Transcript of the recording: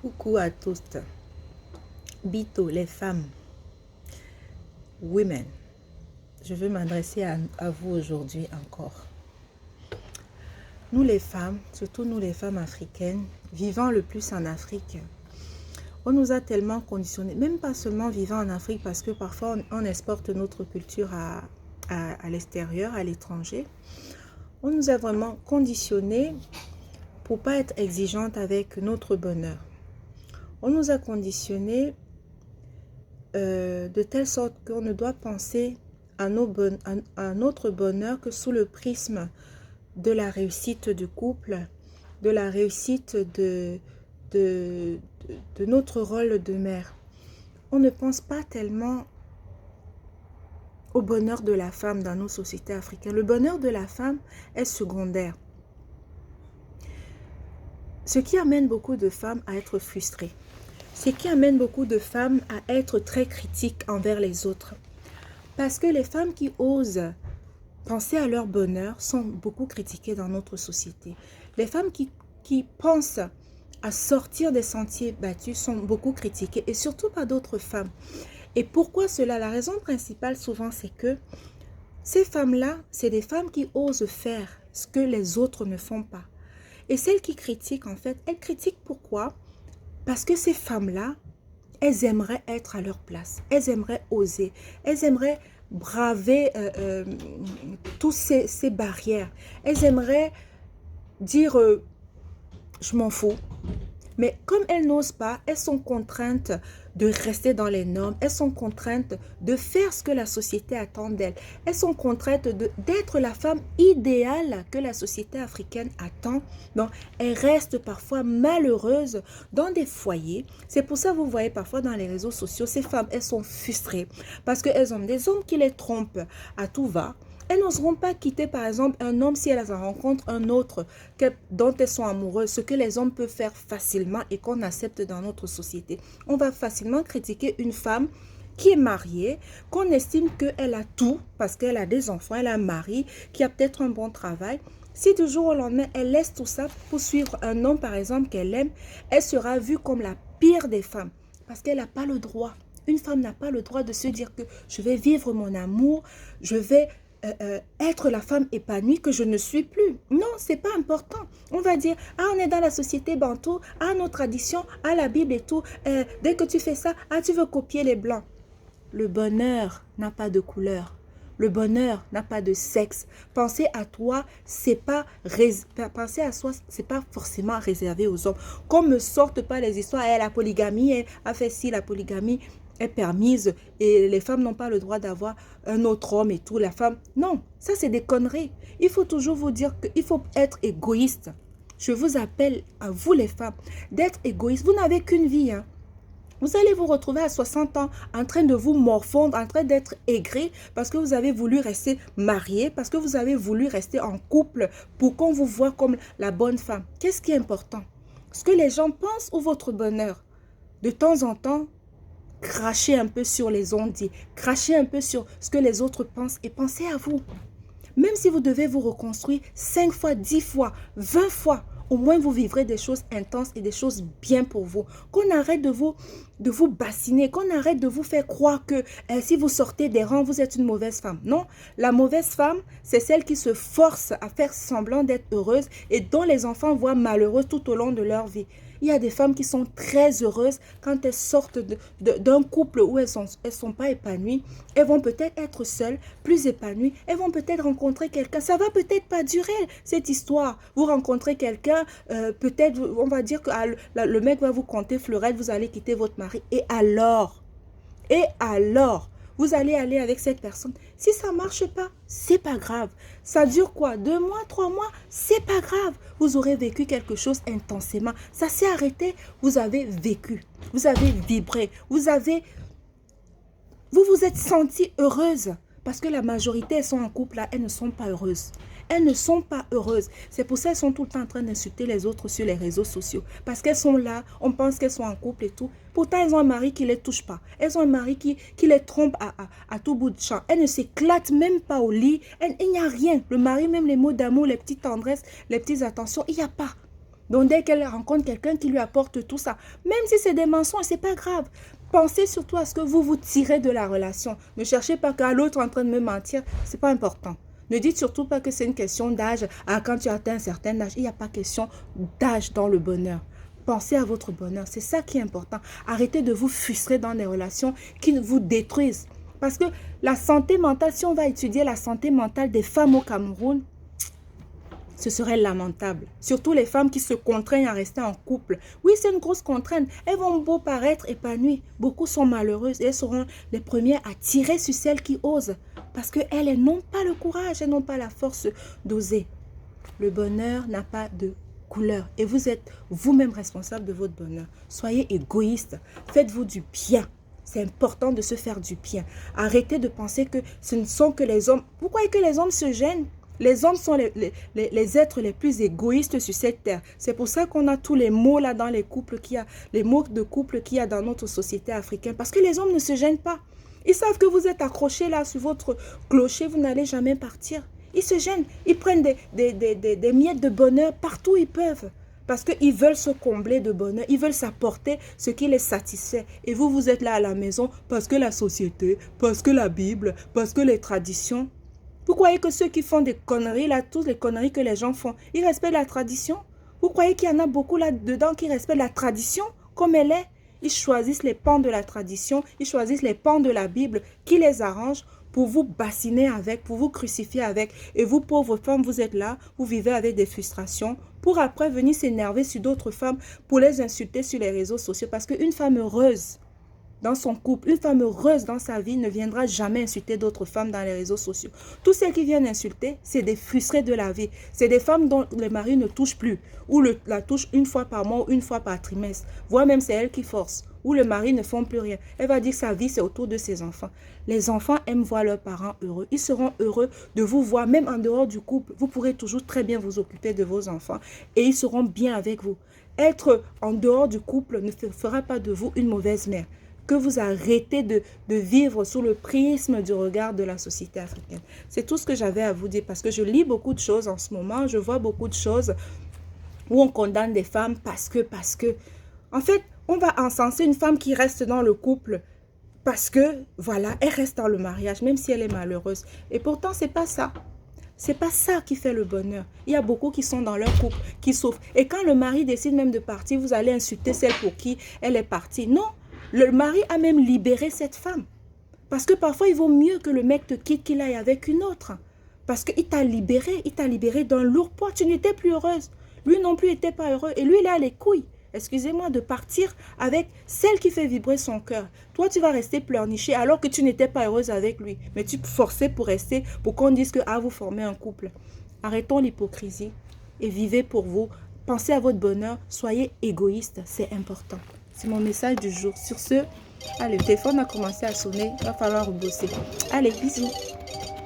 Coucou à tous. Bito, les femmes, women. Je veux m'adresser à vous aujourd'hui encore. Nous les femmes, surtout nous les femmes africaines, vivant le plus en Afrique, on nous a tellement conditionnés, même pas seulement vivant en Afrique, parce que parfois on exporte notre culture à l'extérieur, à l'étranger. On nous a vraiment conditionnés pour pas être exigeante avec notre bonheur. On nous a conditionnés de telle sorte qu'on ne doit penser à notre bonheur que sous le prisme de la réussite du couple, de la réussite de notre rôle de mère. On ne pense pas tellement au bonheur de la femme dans nos sociétés africaines. Le bonheur de la femme est secondaire. Ce qui amène beaucoup de femmes à être frustrées. Ce qui amène beaucoup de femmes à être très critiques envers les autres. Parce que les femmes qui osent penser à leur bonheur sont beaucoup critiquées dans notre société. Les femmes qui pensent à sortir des sentiers battus sont beaucoup critiquées et surtout par d'autres femmes. Et pourquoi cela? La raison principale souvent c'est que ces femmes-là, c'est des femmes qui osent faire ce que les autres ne font pas. Et celles qui critiquent en fait, elles critiquent pourquoi? Parce que ces femmes-là, elles aimeraient être à leur place. Elles aimeraient oser. Elles aimeraient braver toutes ces barrières. Elles aimeraient dire je m'en fous. Mais comme elles n'osent pas, elles sont contraintes de rester dans les normes. Elles sont contraintes de faire ce que la société attend d'elles. Elles sont contraintes d'être la femme idéale que la société africaine attend. Donc, elles restent parfois malheureuses dans des foyers. C'est pour ça que vous voyez parfois dans les réseaux sociaux, ces femmes, elles sont frustrées parce qu'elles ont des hommes qui les trompent à tout va. Elles n'oseront pas quitter, par exemple, un homme si elles en rencontrent un autre dont elles sont amoureuses, ce que les hommes peuvent faire facilement et qu'on accepte dans notre société. On va facilement critiquer une femme qui est mariée, qu'on estime qu'elle a tout, parce qu'elle a des enfants, elle a un mari, qui a peut-être un bon travail. Si du jour au lendemain, elle laisse tout ça pour suivre un homme, par exemple, qu'elle aime, elle sera vue comme la pire des femmes, parce qu'elle n'a pas le droit. Une femme n'a pas le droit de se dire que je vais vivre mon amour, je vais être la femme épanouie que je ne suis plus. Non, c'est pas important. On va dire, ah, on est dans la société bantou, ah, nos traditions, ah, la Bible et tout. Dès que tu fais ça, ah, tu veux copier les blancs. Le bonheur n'a pas de couleur. Le bonheur n'a pas de sexe. Penser à toi, penser à soi, c'est pas forcément réservé aux hommes. Qu'on me sorte pas les histoires, la polygamie, a fait ci, la polygamie est permise et les femmes n'ont pas le droit d'avoir un autre homme et tout, la femme. Non, ça c'est des conneries. Il faut toujours vous dire qu'il faut être égoïste. Je vous appelle à vous les femmes d'être égoïste. Vous n'avez qu'une vie, hein. Vous allez vous retrouver à 60 ans en train de vous morfondre, en train d'être aigri parce que vous avez voulu rester marié, parce que vous avez voulu rester en couple pour qu'on vous voit comme la bonne femme. Qu'est-ce qui est important? Ce que les gens pensent ou votre bonheur? De temps en temps, crachez un peu sur les ondits, crachez un peu sur ce que les autres pensent et pensez à vous. Même si vous devez vous reconstruire 5 fois, 10 fois, 20 fois, au moins vous vivrez des choses intenses et des choses bien pour vous. Qu'on arrête de vous bassiner, qu'on arrête de vous faire croire que si vous sortez des rangs, vous êtes une mauvaise femme. Non, la mauvaise femme, c'est celle qui se force à faire semblant d'être heureuse et dont les enfants voient malheureux tout au long de leur vie. Il y a des femmes qui sont très heureuses quand elles sortent d'un couple où elles sont pas épanouies. Elles vont peut-être être seules, plus épanouies. Elles vont peut-être rencontrer quelqu'un. Ça va peut-être pas durer, cette histoire. Vous rencontrez quelqu'un, peut-être, on va dire que le mec va vous conter fleurette, vous allez quitter votre mari. Et alors, vous allez aller avec cette personne. Si ça ne marche pas, c'est pas grave. Ça dure quoi? 2 mois, 3 mois? C'est pas grave. Vous aurez vécu quelque chose intensément. Ça s'est arrêté. Vous avez vécu. Vous avez vibré. Vous vous êtes senti heureuse. Parce que la majorité, elles sont en couple là, elles ne sont pas heureuses. Elles ne sont pas heureuses. C'est pour ça qu'elles sont tout le temps en train d'insulter les autres sur les réseaux sociaux. Parce qu'elles sont là, on pense qu'elles sont en couple et tout. Pourtant, elles ont un mari qui ne les touche pas. Elles ont un mari qui les trompe à tout bout de champ. Elles ne s'éclatent même pas au lit. Il n'y a rien. Le mari, même les mots d'amour, les petites tendresses, les petites attentions, il n'y a pas. Donc, dès qu'elle rencontre quelqu'un qui lui apporte tout ça, même si c'est des mensonges, c'est pas grave. Pensez surtout à ce que vous tirez de la relation. Ne cherchez pas qu'à l'autre en train de me mentir. C'est pas important. Ne dites surtout pas que c'est une question d'âge. Ah, quand tu atteins un certain âge, il n'y a pas question d'âge dans le bonheur. Pensez à votre bonheur. C'est ça qui est important. Arrêtez de vous frustrer dans des relations qui vous détruisent. Parce que la santé mentale, si on va étudier la santé mentale des femmes au Cameroun, ce serait lamentable. Surtout les femmes qui se contraignent à rester en couple. Oui, c'est une grosse contrainte. Elles vont beau paraître épanouies. Beaucoup sont malheureuses et elles seront les premières à tirer sur celles qui osent. Parce qu'elles n'ont pas le courage, elles n'ont pas la force d'oser. Le bonheur n'a pas de couleur. Et vous êtes vous-même responsable de votre bonheur. Soyez égoïste. Faites-vous du bien. C'est important de se faire du bien. Arrêtez de penser que ce ne sont que les hommes. Vous croyez que les hommes se gênent? Les hommes sont les êtres les plus égoïstes sur cette terre. C'est pour ça qu'on a tous les mots là dans les couples qu'il y a, les mots de couple qu'il y a dans notre société africaine. Parce que les hommes ne se gênent pas. Ils savent que vous êtes accrochés là sur votre clocher, vous n'allez jamais partir. Ils se gênent. Ils prennent des miettes de bonheur partout où ils peuvent. Parce qu'ils veulent se combler de bonheur. Ils veulent s'apporter ce qui les satisfait. Et vous, vous êtes là à la maison parce que la société, parce que la Bible, parce que les traditions. Vous croyez que ceux qui font des conneries, là, toutes les conneries que les gens font, ils respectent la tradition? Vous croyez qu'il y en a beaucoup là-dedans qui respectent la tradition comme elle est? Ils choisissent les pans de la tradition, ils choisissent les pans de la Bible qui les arrangent pour vous bassiner avec, pour vous crucifier avec. Et vous, pauvres femmes, vous êtes là, vous vivez avec des frustrations, pour après venir s'énerver sur d'autres femmes, pour les insulter sur les réseaux sociaux. Parce qu'une femme heureuse dans son couple, une femme heureuse dans sa vie ne viendra jamais insulter d'autres femmes dans les réseaux sociaux. Tous celles qui viennent insulter, c'est des frustrés de la vie. C'est des femmes dont le mari ne touche plus, ou la touche une fois par mois ou une fois par trimestre. Voire même c'est elle qui force, ou le mari ne font plus rien. Elle va dire que sa vie, c'est autour de ses enfants. Les enfants aiment voir leurs parents heureux. Ils seront heureux de vous voir, même en dehors du couple. Vous pourrez toujours très bien vous occuper de vos enfants et ils seront bien avec vous. Être en dehors du couple ne fera pas de vous une mauvaise mère. Que vous arrêtez de vivre sous le prisme du regard de la société africaine. C'est tout ce que j'avais à vous dire parce que je lis beaucoup de choses en ce moment. Je vois beaucoup de choses où on condamne des femmes parce que. En fait, on va encenser une femme qui reste dans le couple parce que, voilà, elle reste dans le mariage, même si elle est malheureuse. Et pourtant, c'est pas ça. C'est pas ça qui fait le bonheur. Il y a beaucoup qui sont dans leur couple, qui souffrent. Et quand le mari décide même de partir, vous allez insulter celle pour qui elle est partie. Non. Le mari a même libéré cette femme. Parce que parfois, il vaut mieux que le mec te quitte qu'il aille avec une autre. Parce qu'il t'a libéré d'un lourd poids. Tu n'étais plus heureuse. Lui non plus n'était pas heureux. Et lui, il a les couilles, excusez-moi, de partir avec celle qui fait vibrer son cœur. Toi, tu vas rester pleurnicher alors que tu n'étais pas heureuse avec lui. Mais tu forçais pour rester, pour qu'on dise que vous formez un couple. Arrêtons l'hypocrisie et vivez pour vous. Pensez à votre bonheur. Soyez égoïste, c'est important. C'est mon message du jour. Sur ce, allez, le téléphone a commencé à sonner. Il va falloir rebosser. Allez, bisous.